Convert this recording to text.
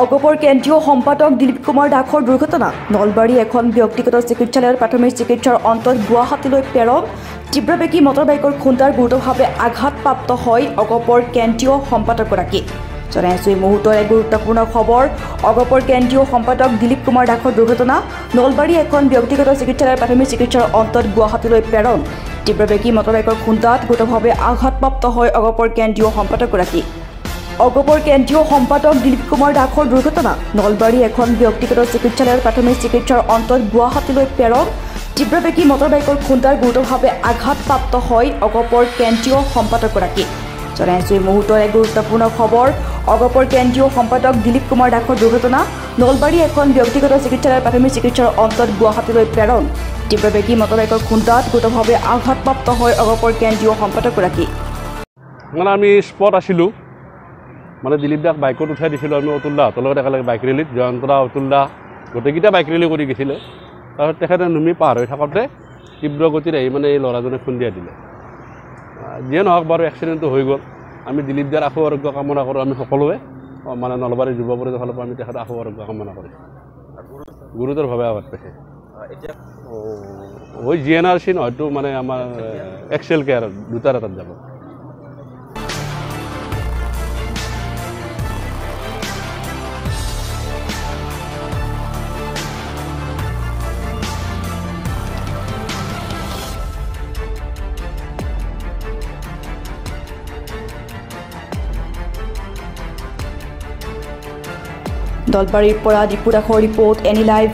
অগপৰ কেন্দ্ৰীয় সম্পাদক দিলীপ কুমাৰ দাসৰ দুৰ্ঘটনা নলবাৰী এখন ব্যক্তিগত চিকিৎসালয়ৰ প্ৰাথমিক চিকিৎসাৰ অন্তত গুৱাহাটীলৈ প্ৰেৰণ তীব্ৰবেগী মটৰবাইকৰ খুন্দাৰ গুৰুতৰভাৱে আঘাতপ্ৰাপ্ত হয় অগপৰ কেন্দ্ৰীয় সম্পাদকগৰাকী জনাইছো এই মুহূৰ্তৰ এক গুৰুত্বপূৰ্ণ খবৰ অগপৰ কেন্দ্ৰীয় সম্পাদক দিলীপ কুমাৰ দাসৰ দুৰ্ঘটনা নলবাৰী এখন ব্যক্তিগত চিকিৎসালয়ৰ প্ৰাথমিক চিকিৎসাৰ অন্তত গুৱাহাটীলৈ প্ৰেৰণ তীব্ৰবেগী মটৰবাইকৰ খুন্দাত গুৰুতৰভাৱে আঘাতপ্ৰাপ্ত হয় অগপৰ কেন্দ্ৰীয় সম্পাদকগৰাকী অগপৰ কেন্দ্ৰীয় সম্পাদক দিলীপ কুমাৰ দাসৰ দুৰ্ঘটনা নলবাৰী এখন ব্যক্তিগত চিকিৎসালয়ৰ প্ৰাথমিক চিকিৎসাৰ অন্তত গুৱাহাটীলৈ প্ৰেৰণ তীব্ৰবেগী মটৰবাইকৰ খুন্দাৰ গুৰুতৰভাৱে আঘাতপ্ৰাপ্ত হয় অগপৰ কেন্দ্ৰীয় সম্পাদকগৰাকী জনাইছো এই মুহূৰ্তৰ এক গুৰুত্বপূৰ্ণ খবৰ অগপৰ কেন্দ্ৰীয় সম্পাদক দিলীপ কুমাৰ দাসৰ দুৰ্ঘটনা নলবাৰী এখন ব্যক্তিগত চিকিৎসালয়ৰ প্ৰাথমিক চিকিৎসাৰ অন্তত গুৱাহাটীলৈ প্ৰেৰণ তীব্ৰবেগী মটৰবাইকৰ খুন্দাত গুৰুতৰভাৱে আঘাতপ্ৰাপ্ত হয় অগপৰ কেন্দ্ৰীয় সম্পাদকগৰাকী মানে আমি স্পট আছিলোঁ মানে দিলীপ দাক বাইকত উঠাই দিছিলোঁ আমি অতুল দাহঁতৰ লগত একেলগে বাইক ৰেলীত জয়ন্তদা অতুল দা গোটেইকেইটা বাইক ৰেলী কৰি গৈছিলে তাৰপিছত তেখেতে নুমি পাৰ হৈ থাকোঁতে তীব্ৰ গতিত আহি মানে এই ল'ৰাজনে খুন্দিয়াই দিলে যিয়ে নহওক বাৰু এক্সিডেণ্টটো হৈ গ'ল আমি দিলীপ দাৰ আশু আৰোগ্য কামনা কৰোঁ আমি সকলোৱে মানে নলবাৰী যুৱ পৰিষদৰ ফালৰ পৰা আমি তেখেতৰ আশু আৰোগ্য কামনা কৰিছোঁ গুৰুতৰভাৱে আঘাত পাইছে ওই GNRC নহয়তো মানে আমাৰ এক্সেল কেয়াৰ দুটাৰ এটাত যাব নলবাৰীৰ পৰা দীপু দাসৰ ৰিপৰ্ট এনি লাইভ